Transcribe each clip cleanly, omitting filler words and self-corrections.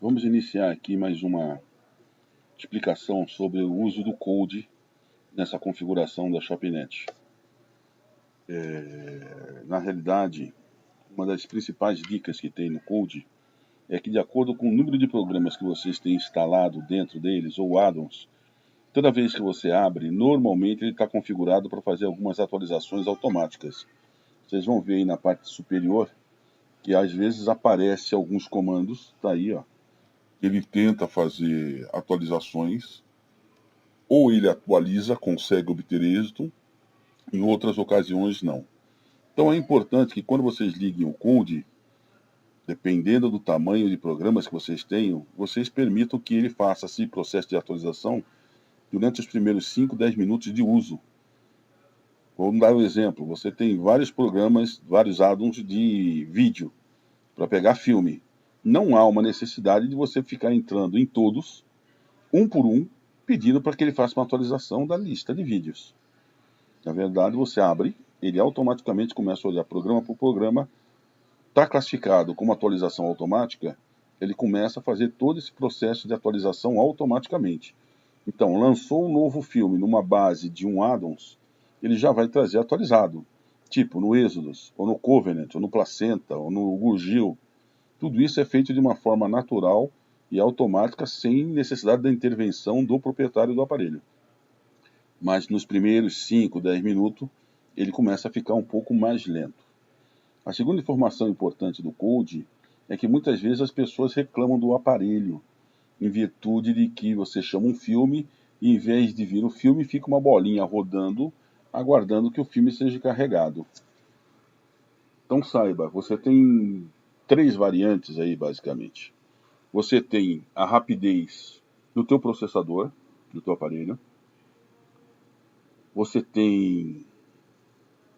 Vamos iniciar aqui mais uma explicação sobre o uso do Code nessa configuração da ShopNet. Na realidade, uma das principais dicas que tem no Code é que, de acordo com o número de programas que vocês têm instalado dentro deles, ou add-ons, toda vez que você abre, normalmente ele está configurado para fazer algumas atualizações automáticas. Vocês vão ver aí na parte superior que às vezes aparece alguns comandos, tá aí, ó. Ele tenta fazer atualizações, ou ele atualiza, consegue obter êxito, em outras ocasiões não. Então é importante que quando vocês liguem o Code, dependendo do tamanho de programas que vocês tenham, vocês permitam que ele faça esse processo de atualização durante os primeiros 5, 10 minutos de uso. Vamos dar um exemplo, você tem vários programas, vários add-ons de vídeo para pegar filme. Não há uma necessidade de você ficar entrando em todos, um por um, pedindo para que ele faça uma atualização da lista de vídeos. Na verdade, você abre, ele automaticamente começa a olhar programa por programa, está classificado como atualização automática, ele começa a fazer todo esse processo de atualização automaticamente. Então, lançou um novo filme numa base de um add-ons, ele já vai trazer atualizado. Tipo no Exodus, ou no Covenant, ou no Placenta, ou no Gurgil. Tudo isso é feito de uma forma natural e automática, sem necessidade da intervenção do proprietário do aparelho. Mas nos primeiros 5, 10 minutos, ele começa a ficar um pouco mais lento. A segunda informação importante do Code é que muitas vezes as pessoas reclamam do aparelho, em virtude de que você chama um filme e, em vez de vir o filme, fica uma bolinha rodando, aguardando que o filme seja carregado. Então saiba, você tem 3 variantes aí, basicamente. Você tem a rapidez do teu processador, do teu aparelho. Você tem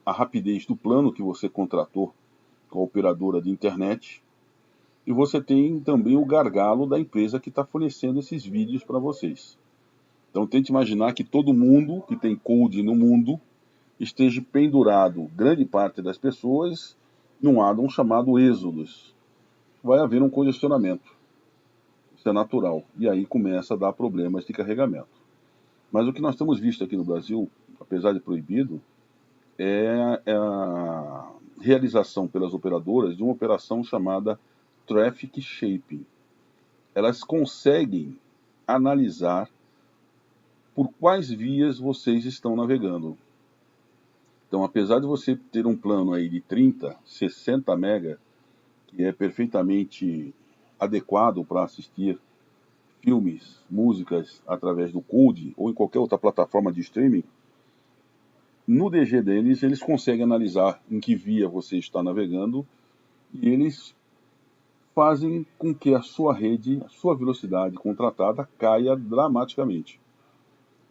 a rapidez do plano que você contratou com a operadora de internet. E você tem também o gargalo da empresa que está fornecendo esses vídeos para vocês. Então tente imaginar que todo mundo que tem Code no mundo esteja pendurado, grande parte das pessoas, num add-on chamado Exodus. Vai haver um congestionamento. Isso é natural. E aí começa a dar problemas de carregamento. Mas o que nós temos visto aqui no Brasil, apesar de proibido, é a realização pelas operadoras de uma operação chamada Traffic Shaping. Elas conseguem analisar por quais vias vocês estão navegando. Então, apesar de você ter um plano aí de 30, 60 mega, que é perfeitamente adequado para assistir filmes, músicas através do Code ou em qualquer outra plataforma de streaming, no DG deles eles conseguem analisar em que via você está navegando e eles fazem com que a sua rede, a sua velocidade contratada caia dramaticamente.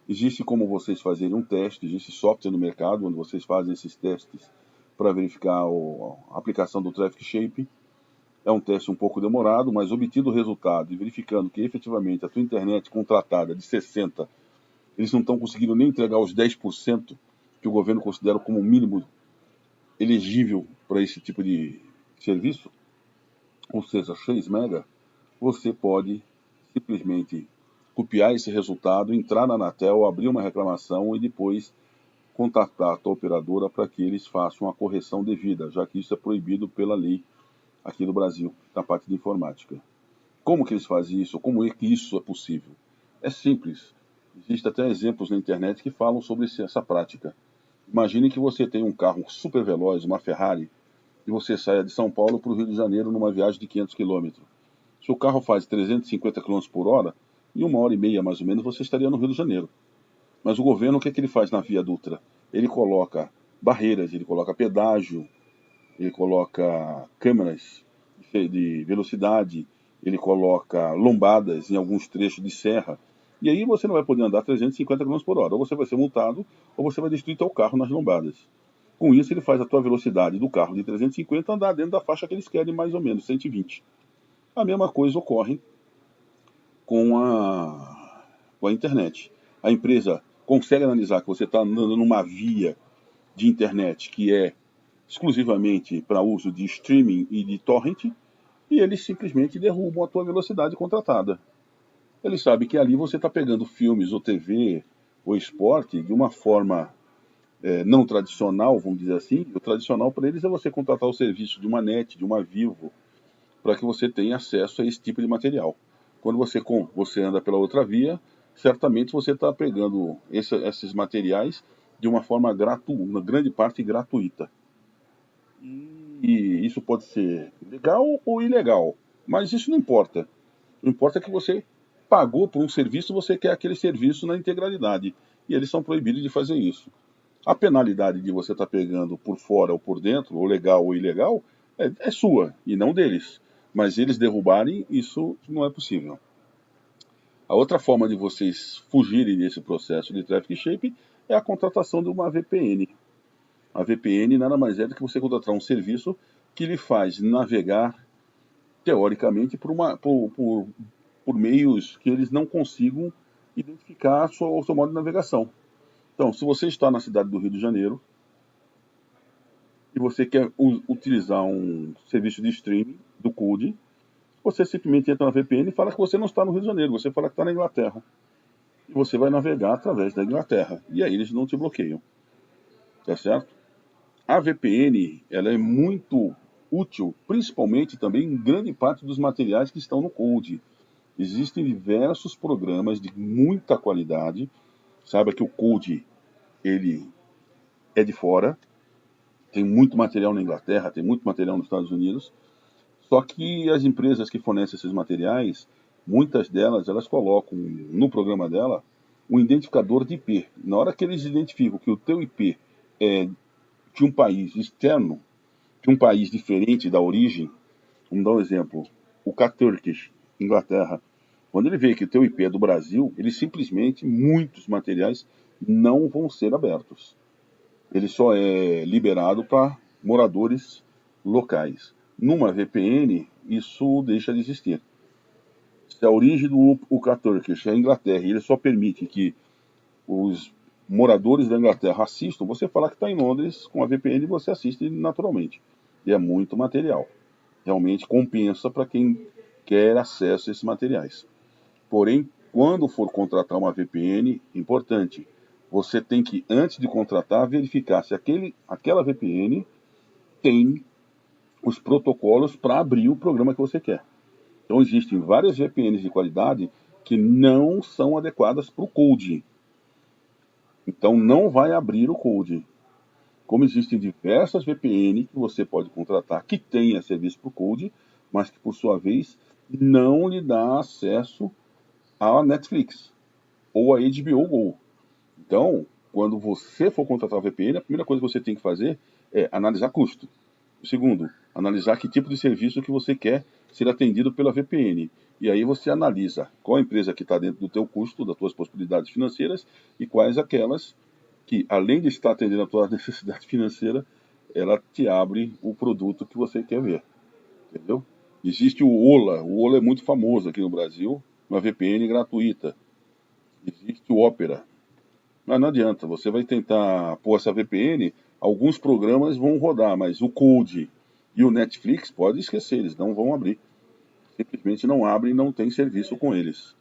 Existe como vocês fazerem um teste, existe software no mercado onde vocês fazem esses testes para verificar a aplicação do Traffic Shape. É um teste um pouco demorado, mas obtido o resultado e verificando que efetivamente a tua internet contratada de 60, eles não estão conseguindo nem entregar os 10% que o governo considera como mínimo elegível para esse tipo de serviço, ou seja, 6 mega, você pode simplesmente copiar esse resultado, entrar na Anatel, abrir uma reclamação e depois contactar a tua operadora para que eles façam a correção devida, já que isso é proibido pela lei aqui no Brasil, na parte de informática. Como que eles fazem isso? Como é que isso é possível? É simples. Existem até exemplos na internet que falam sobre essa prática. Imagine que você tem um carro super veloz, uma Ferrari, e você saia de São Paulo para o Rio de Janeiro numa viagem de 500 km. Se o carro faz 350 km por hora, em 1 hora e meia mais ou menos você estaria no Rio de Janeiro. Mas o governo, o que é que ele faz na Via Dutra? Ele coloca barreiras, ele coloca pedágio, ele coloca câmeras de velocidade, ele coloca lombadas em alguns trechos de serra. E aí você não vai poder andar 350 km por hora. Ou você vai ser multado, ou você vai destruir seu carro nas lombadas. Com isso, ele faz a tua velocidade do carro de 350 andar dentro da faixa que eles querem, mais ou menos, 120. A mesma coisa ocorre com a internet. A empresa consegue analisar que você está andando numa via de internet que é exclusivamente para uso de streaming e de torrent, e eles simplesmente derrubam a tua velocidade contratada. Eles sabem que ali você está pegando filmes ou TV ou esporte de uma forma não tradicional, vamos dizer assim. O tradicional para eles é você contratar o serviço de uma NET, de uma Vivo, para que você tenha acesso a esse tipo de material. Quando você anda pela outra via, certamente você está pegando esses materiais de uma forma gratuita, uma grande parte gratuita. E isso pode ser legal ou ilegal, mas isso não importa. O que importa é que você pagou por um serviço, você quer aquele serviço na integralidade. E eles são proibidos de fazer isso. A penalidade de você estar pegando por fora ou por dentro, ou legal ou ilegal, é sua e não deles. Mas eles derrubarem, isso não é possível. A outra forma de vocês fugirem desse processo de traffic shape é a contratação de uma VPN. A VPN nada mais é do que você contratar um serviço que lhe faz navegar, teoricamente, por meios que eles não consigam identificar o seu modo de navegação. Então, se você está na cidade do Rio de Janeiro e você quer utilizar um serviço de streaming do CODE, você simplesmente entra na VPN e fala que você não está no Rio de Janeiro, você fala que está na Inglaterra. E você vai navegar através da Inglaterra. E aí eles não te bloqueiam. Tá certo? A VPN, ela é muito útil, principalmente também em grande parte dos materiais que estão no CODE. Existem diversos programas de muita qualidade. Saiba que o CODE, ele é de fora. Tem muito material na Inglaterra, tem muito material nos Estados Unidos. Só que as empresas que fornecem esses materiais, muitas delas, elas colocam no programa dela um identificador de IP. Na hora que eles identificam que o teu IP é de um país externo, de um país diferente da origem, vamos dar um exemplo, o K-Turkish, Inglaterra, quando ele vê que o teu IP é do Brasil, ele simplesmente, muitos materiais não vão ser abertos. Ele só é liberado para moradores locais. Numa VPN, isso deixa de existir. Se a origem do UK-Turkish é a Inglaterra e ele só permite que os moradores da Inglaterra assistam, você falar que está em Londres com a VPN, você assiste naturalmente. E é muito material. Realmente compensa para quem quer acesso a esses materiais. Porém, quando for contratar uma VPN, importante, você tem que, antes de contratar, verificar se aquela VPN tem os protocolos para abrir o programa que você quer. Então, existem várias VPNs de qualidade que não são adequadas para o CODE. Então, não vai abrir o CODE. Como existem diversas VPN que você pode contratar que tenha serviço para o CODE, mas que, por sua vez, não lhe dá acesso à Netflix ou à HBO Go. Então, quando você for contratar a VPN, a primeira coisa que você tem que fazer é analisar custo. O segundo, analisar que tipo de serviço que você quer ser atendido pela VPN. E aí você analisa qual a empresa que está dentro do teu custo, das tuas possibilidades financeiras, e quais aquelas que, além de estar atendendo a tua necessidade financeira, ela te abre o produto que você quer ver. Entendeu? Existe o Ola é muito famoso aqui no Brasil, uma VPN gratuita. Existe o Opera. Mas não adianta, você vai tentar pôr essa VPN, alguns programas vão rodar, mas o CODE e o Netflix, pode esquecer, eles não vão abrir. Simplesmente não abrem e não tem serviço com eles.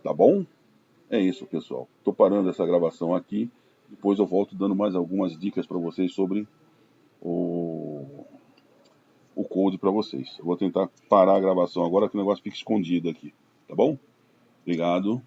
Tá bom? É isso, pessoal. Estou parando essa gravação aqui. Depois eu volto dando mais algumas dicas para vocês sobre o, o Code para vocês. Eu vou tentar parar a gravação agora que o negócio fica escondido aqui. Tá bom? Obrigado.